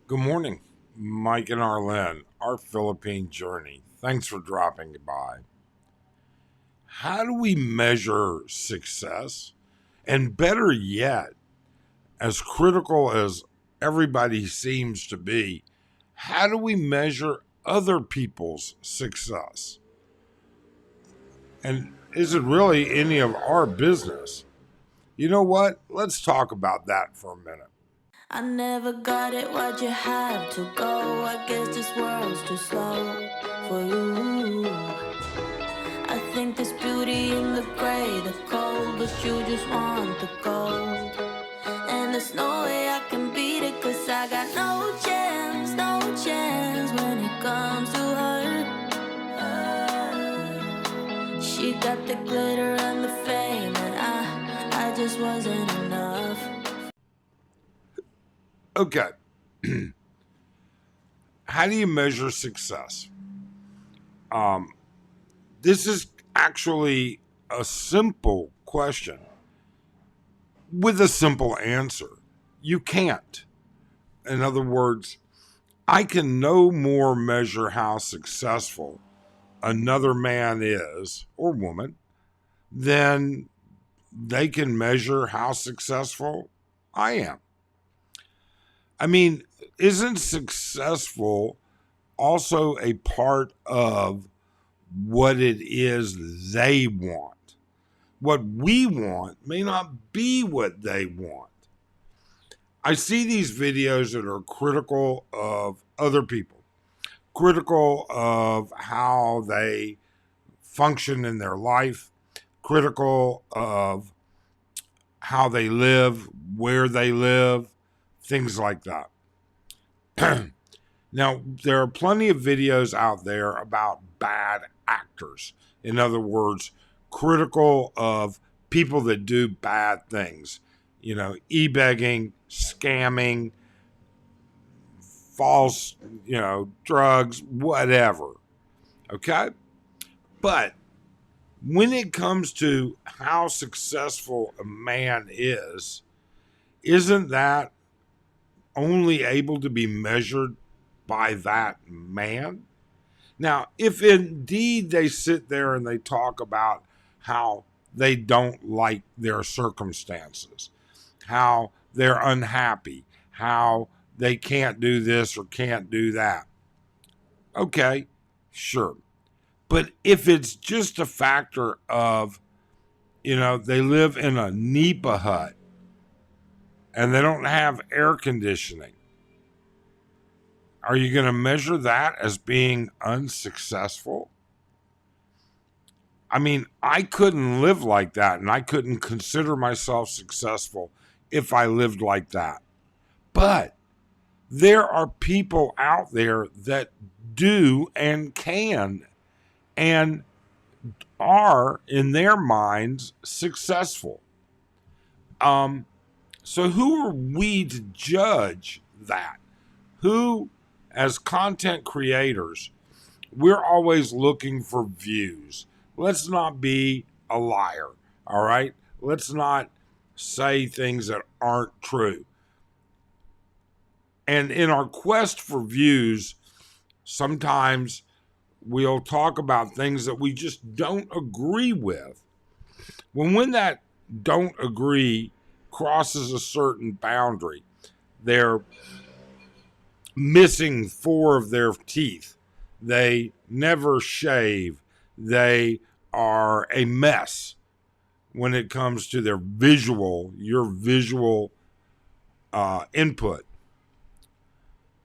Good morning, Mike and Arlen, our Philippine journey. Thanks for dropping by. How do we measure success? And better yet, as critical as everybody seems to be, how do we measure other people's success? And is it really any of our business? You know what? Let's talk about that for a minute. I never got it, why'd you have to go? I guess this world's too slow for you. I think there's beauty in the gray, the cold, but you just want the gold. And there's no way I can beat it, cause I got no chance, no chance when it comes to her. She got the glitter and the fame, and I just wasn't enough. Okay. How do you measure success? This is actually a simple question with a simple answer. You can't. In other words, I can no more measure how successful another man is or woman than they can measure how successful I am. I mean, isn't successful also a part of what it is they want? What we want may not be what they want. I see these videos that are critical of other people, critical of how they function in their life, critical of how they live, where they live, things like that. Now, there are plenty of videos out there about bad actors. In other words, critical of people that do bad things, e-begging, scamming, false, drugs, whatever. Okay? But when it comes to how successful a man is, isn't that only able to be measured by that man? Now, if indeed they sit there and they talk about how they don't like their circumstances, how they're unhappy, how they can't do this or can't do that, okay, sure. But if it's just a factor of, they live in a Nipa hut and they don't have air conditioning, are you going to measure that as being unsuccessful? I mean, I couldn't live like that and I couldn't consider myself successful if I lived like that. But there are people out there that do and can and are, in their minds, successful. So who are we to judge that? Who, as content creators, we're always looking for views. Let's not be a liar, all right? Let's not say things that aren't true. And in our quest for views, sometimes we'll talk about things that we just don't agree with. When that don't agree crosses a certain boundary, they're missing 4 of their teeth. They never shave. They are a mess when it comes to your visual input.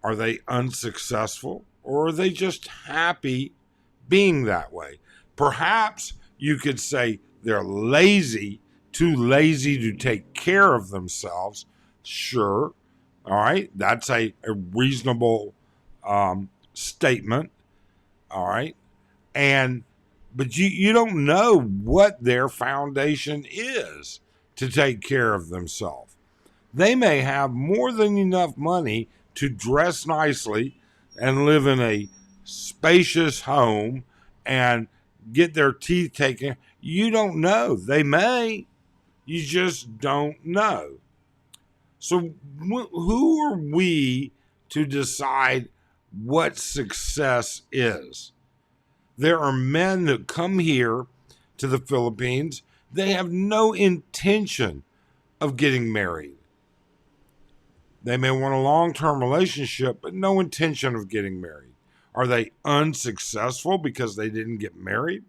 Are they unsuccessful or are they just happy being that way? Perhaps you could say they're lazy, too lazy to take care of themselves. Sure. All right. That's a reasonable statement. All right. But you don't know what their foundation is to take care of themselves. They may have more than enough money to dress nicely and live in a spacious home and get their teeth taken. You don't know. They may. You just don't know. So who are we to decide what success is. There are men that come here to the Philippines. They have no intention of getting married. They may want a long-term relationship, but no intention of getting married. Are they unsuccessful because they didn't get married?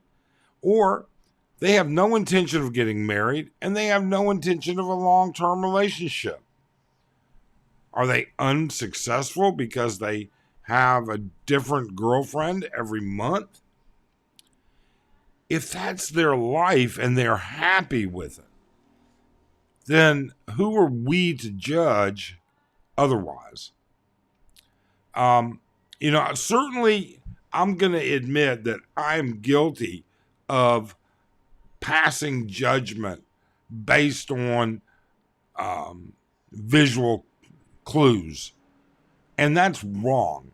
Or they have no intention of getting married and they have no intention of a long-term relationship. Are they unsuccessful because they have a different girlfriend every month? If that's their life and they're happy with it, then who are we to judge otherwise? Certainly I'm going to admit that I'm guilty of passing judgment based on visual clues, and that's wrong.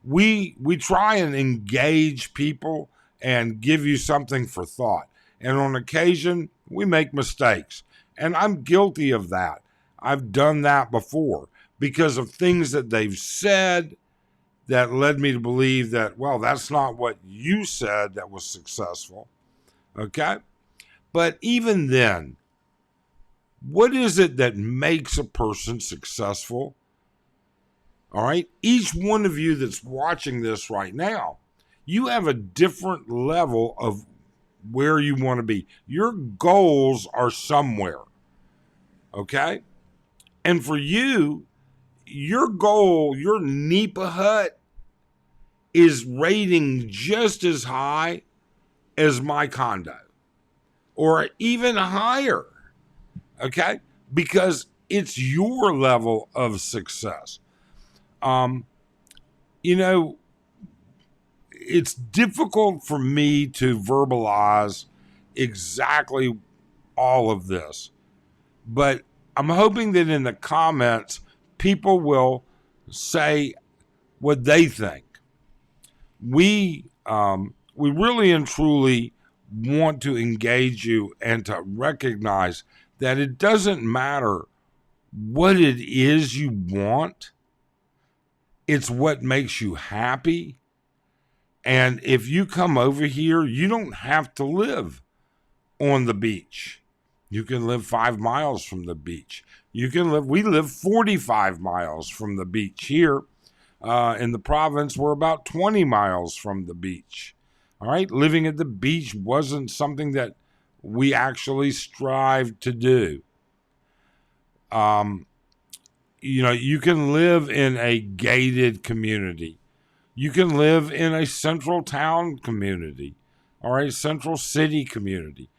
We try and engage people and give you something for thought, and on occasion we make mistakes, and I'm guilty of that. I've done that before because of things that they've said that led me to believe that, well, that's not what you said that was successful. Okay? But even then, what is it that makes a person successful? All right? Each one of you that's watching this right now, you have a different level of where you want to be. Your goals are somewhere. Okay? And for you, your goal, your Nipa hut, is rating just as high as my condo, or even higher, okay? Because it's your level of success. It's difficult for me to verbalize exactly all of this, but I'm hoping that in the comments, people will say what they think. We really and truly want to engage you and to recognize that it doesn't matter what it is you want. It's what makes you happy. And if you come over here, you don't have to live on the beach. You can live 5 miles from the beach. We live 45 miles from the beach here. In the province, we're about 20 miles from the beach. All right. Living at the beach wasn't something that we actually strived to do. You can live in a gated community. You can live in a central town community or a central city community.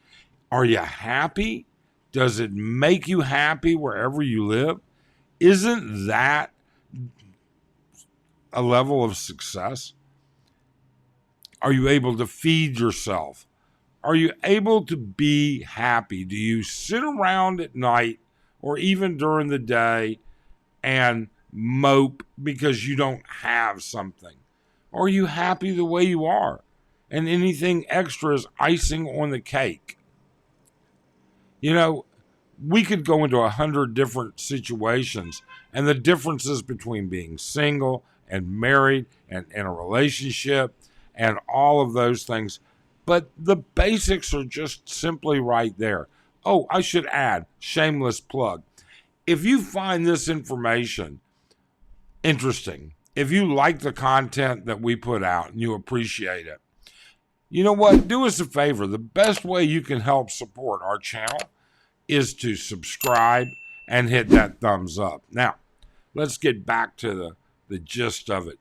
Are you happy? Does it make you happy wherever you live? Isn't that a level of success? Are you able to feed yourself? Are you able to be happy? Do you sit around at night or even during the day and mope because you don't have something? Or are you happy the way you are? And anything extra is icing on the cake. We could go into 100 different situations and the differences between being single and married and in a relationship and all of those things. But the basics are just simply right there. Oh, I should add, shameless plug. If you find this information interesting, if you like the content that we put out and you appreciate it, you know what? Do us a favor. The best way you can help support our channel is to subscribe and hit that thumbs up. Now, let's get back to the gist of it.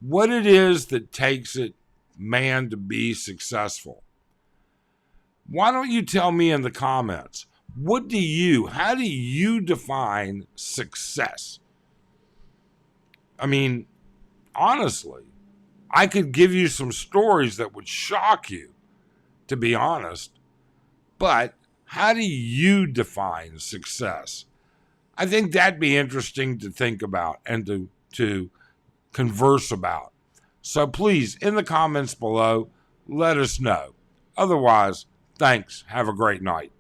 What it is that takes it, man, to be successful. Why don't you tell me in the comments, how do you define success? I mean, honestly, I could give you some stories that would shock you, to be honest. But how do you define success? I think that'd be interesting to think about and to converse about. So please, in the comments below, let us know. Otherwise, thanks. Have a great night.